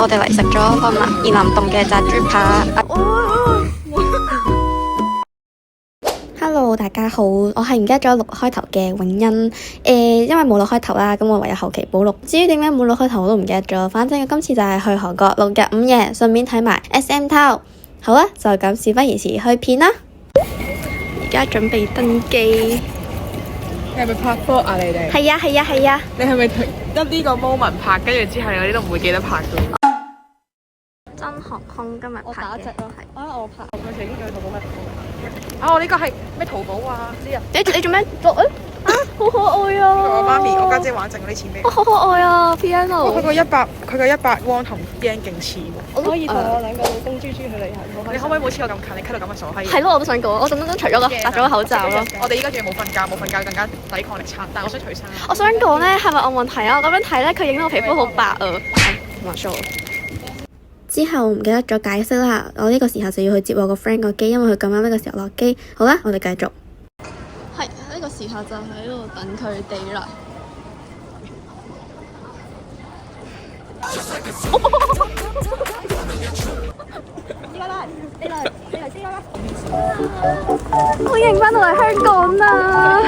我哋嚟食咗個怡南洞嘅炸豬扒。Hello， 大家好，我係唔記得咗錄開頭嘅永欣。因為冇錄開頭啦，咁我唯有後期補錄。至於點解冇錄開頭我都唔記得咗，反正我今次就係去韓國6日5夜，順便睇埋 SM Town。好啦，就咁事不宜遲，去片啦。而家準備登機。你係咪拍 vlog 啊？你哋係啊係啊係啊！你係咪一呢個 moment 拍，跟住之後你嗰啲都唔會記得拍嘅？真航空今日拍嘅係。我拍。我上次已經做淘寶咩？我呢個係咩淘寶啊？知啊？你做咩做好可愛啊！我媽咪，我家姐玩剩嗰啲錢俾我。好可愛啊 ！Piano。佢個100汪同 yen 勁似喎。可以同我兩個老公豬豬去旅行，你可唔可以冇黐我咁近？你咳到咁嘅傻閪。係咯，我都想講，我特登除咗個戴咗個口罩咯。我哋依家仲要冇瞓覺更加抵抗力差，但係我想除衫。我想講咧，係咪我問題啊？我咁樣睇咧，佢影到我皮膚好白啊。唔錯。之後唔記得咗解釋啦，我呢個時候就要去接我個 friend 個機，因為佢咁啱呢個時候落機。好啦，我哋繼續。係呢個時候就喺度等佢哋啦。歡迎返到嚟香港啦！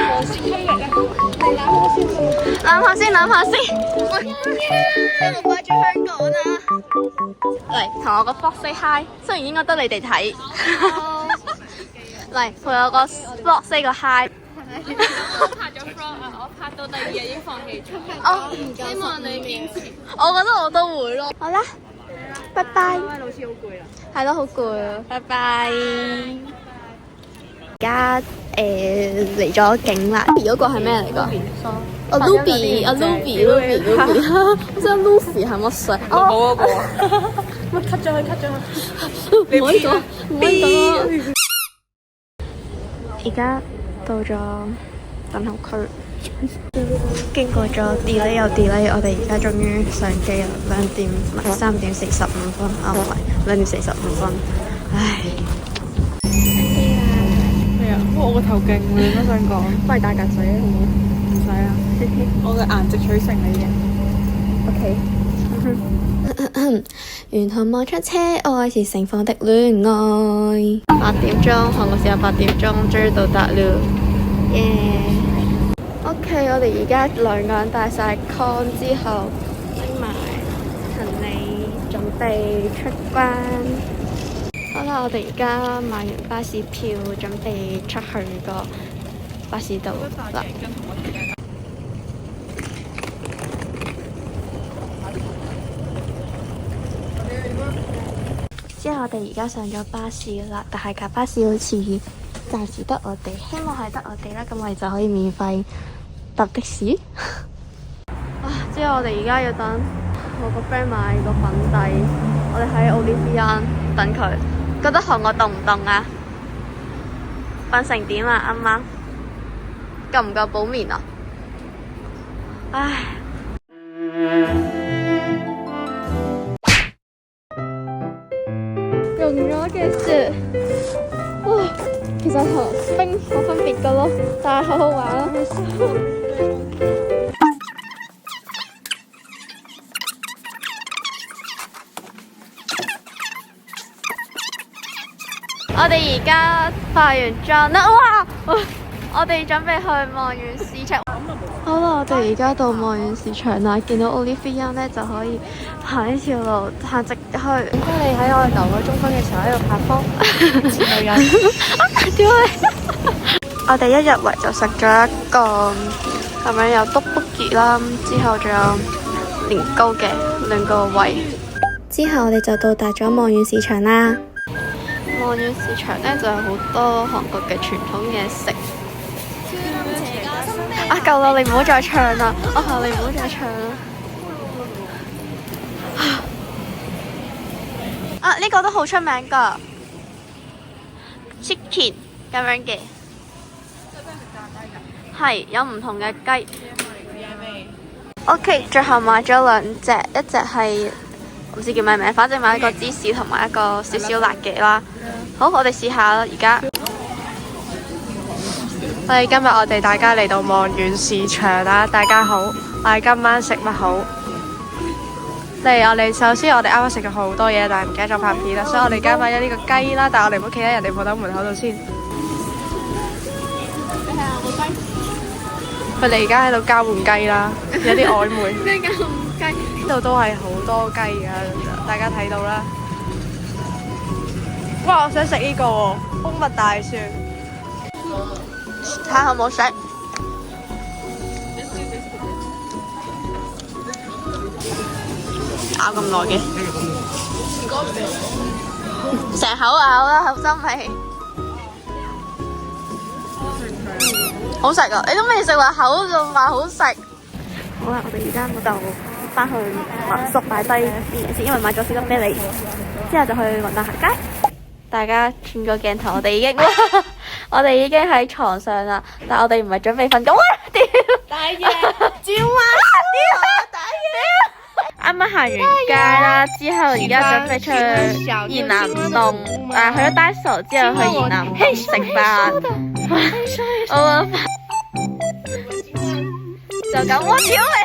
攬下先，攬下先。有冇掛住香港啊？嚟同我個 vlog say hi， 雖然應該得你哋睇。嚟陪我個 vlog say 個 hi。我拍咗 vlog 啊，我拍到第2日已經放棄咗。希望你堅持。我覺得我都會咯。好啦，拜拜。老師好攰啦。係咯，好攰啊！拜拜。而家嚟咗景啦。嗰個係咩嚟㗎？啊 Ruby， 啊 Ruby， 我想 Lucy 係乜水？冇嗰個。喂，cut 咗佢，cut 咗佢。唔可以講，唔可以講。而家到咗等候區，經過咗 delay 又 delay， 我哋而家終於上機啦，3點45分，唔係2點45分，唉。係啊，我個頭勁喎，你都想講？幫你打格仔好唔好？唔使啊，我嘅顏值取勝你嘅。OK。沿途望出車，愛是盛放的戀愛。8點鐘，韓國時候8點鐘，終於到達了。耶！OK， 我哋而家兩個人帶晒 con 之後，拎埋行李，準備出關。好啦，我哋而家買完巴士票，準備出去個巴士度啦。之後我哋而家上咗巴士啦，但係架巴士好似暫時得我哋，希望係得我哋啦，咁我哋就可以免費搭的士。之後我哋而家要等我個 friend 買個粉底，我哋喺 Olivia 等佢。覺得韓國凍唔凍啊？瞓成點啊？啱啱夠唔夠補眠啊？唉。融咗嘅雪，哇！其實同冰冇分別噶咯，但係好好玩啊！我哋而家化完妝啦，哇！我哋準備去望遠市場。好啦，我哋而家到望遠市場啦，見到 Olivia 咧就可以行呢條路行直去。應該你喺我哋9個鐘分嘅時候喺度拍拖，前女人。點解？我哋一入圍就食咗一個咁樣有떡볶이啦，之後仲有年糕嘅2個位。之後我哋就到達咗望遠市場啦。望遠市場咧就有好多韓國嘅傳統嘢食。夠啦！你唔好再唱啦！我求你唔好再唱啦！呢個都好出名噶 ，chicken 咁樣嘅，係有唔同嘅雞。OK， 最後買咗2隻，一隻係唔知叫咩名，反正買一個芝士同埋一個少少辣嘅啦。好，我哋試下啦，而家。今日我哋大家嚟到望遠市場啦，大家好，我哋今晚食乜好？我哋首先我哋啱啱食咗好多嘢，但係唔記得咗拍片啦，所以我哋而家買咗呢個雞啦，但係我哋唔好企喺人哋鋪頭門口度先。佢哋而家喺度交換雞啦，有啲曖昧。咩交換雞？呢度都係好多雞㗎，大家睇到啦。哇！我想食呢個喎，蜂蜜大蒜。睇下好冇食。咬咁耐嘅，成口咬啦，好心味。好食啊！你都未食話口就話好食。好啦，我哋而家就翻去民宿擺低啲嘢先，因為買咗少粒啤梨，之後就去雲大行街。大家轉個鏡頭，我哋已經喺床上啦，但係我哋唔係準備瞓覺。哇！屌！大爺，照啊！屌！大爺！啱啱行完街啦，之後而家準備出去延南洞，去咗Daiso之後去延南洞食飯。我就咁，我屌你！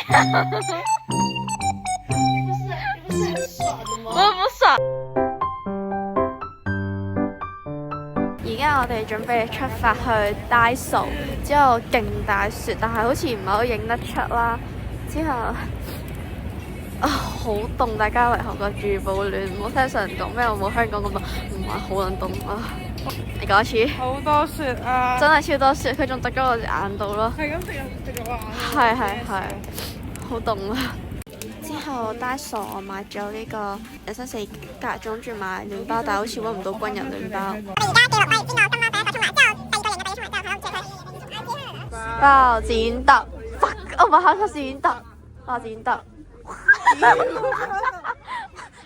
我不爽。而家我哋準備出發去Daiso，之後勁大雪，但係好似唔係好影得出啦。之後好凍，大家嚟韓國注意保暖，唔好聽上人講咩我冇香港咁凍，唔係好撚凍啊！你講一次。好多雪啊！真係超多雪，佢仲滴咗我隻眼度咯。係咁滴咗啊！係，好凍啊！之後Daiso我買咗呢個人生4格，諗住買暖包，但係好似揾唔到軍人暖包。我哋而家記錄我哋邊個今晚第一個沖涼，之後第二個人嘅第一沖涼之後，佢包剪揼，我把口剪揼，包剪揼，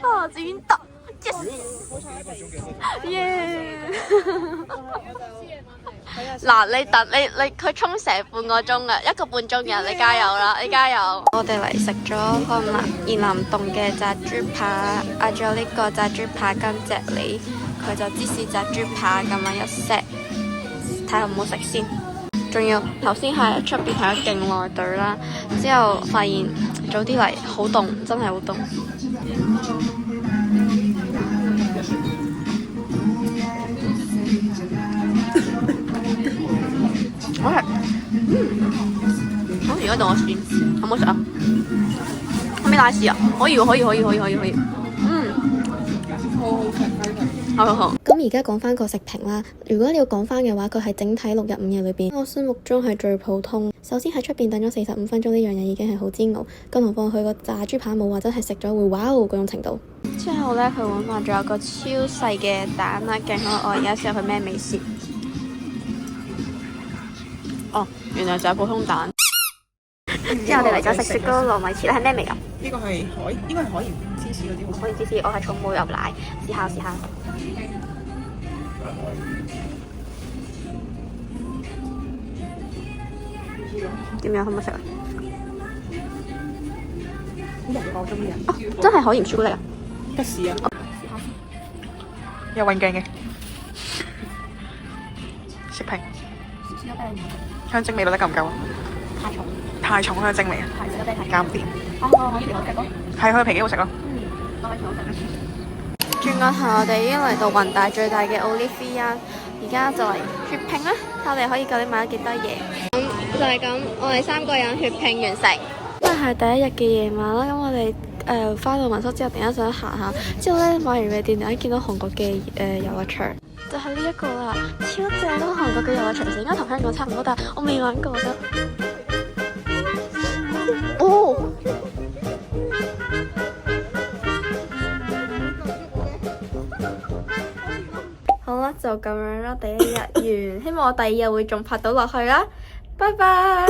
包剪揼 ，yes， 嗱，你等你佢沖成半個鐘啊，1個半鐘嘅，你加油啦，你加油！我哋嚟食咗個延南洞嘅炸豬扒，嗌咗呢個炸豬扒跟隻梨，佢就芝士炸豬扒咁樣一 set， 睇下好唔好食先。仲要頭先喺出邊係咗勁耐隊啦，之後發現早啲嚟好凍，真係好凍。好食，好而家同我試，好唔好食啊？可唔可以奶豉啊？可以，好。咁而家講翻個食評啦，如果你要講翻嘅話，佢係整體6日5夜裏邊，我心目中係最普通。首先喺出邊等咗45分鐘呢樣嘢已經係好煎熬，更何況佢個炸豬扒冇話真係食咗會哇嗰種程度。之後呢，佢碗飯仲有個超細嘅蛋啦，勁可愛。而家試下佢咩味先。哦，原來就係普通蛋。之後我哋嚟咗食雪糕糯米糍咧，係咩味㗎？呢個係應該係海鹽芝士嗰啲。海鹽芝士，我係草莓牛奶，試下。點樣好唔好食啊？好濃我中意啊！真係海鹽朱古力啊！吉士啊！有運鏡嘅食評。香精味到底夠唔夠啊？太重香精味啊！減啲。係佢皮幾好食咯。轉個頭，我哋已經嚟到雲大最大嘅 Olivia， 而家就嚟血拼啦！睇我哋可以究竟買咗幾多嘢。就係咁，我哋3個人血拼完成。因為係第一日嘅夜晚啦，咁我哋翻到民宿之後，突然間想行下，之後咧買完嘅店，突然間見到韓國嘅遊樂場，就係呢一個啦，超正咯！韓國嘅遊樂場其實應該同香港差唔多，但係我未玩過，覺得哦。好啦，就咁樣啦，第一日完，希望我第2日會仲拍到落去啦，拜拜。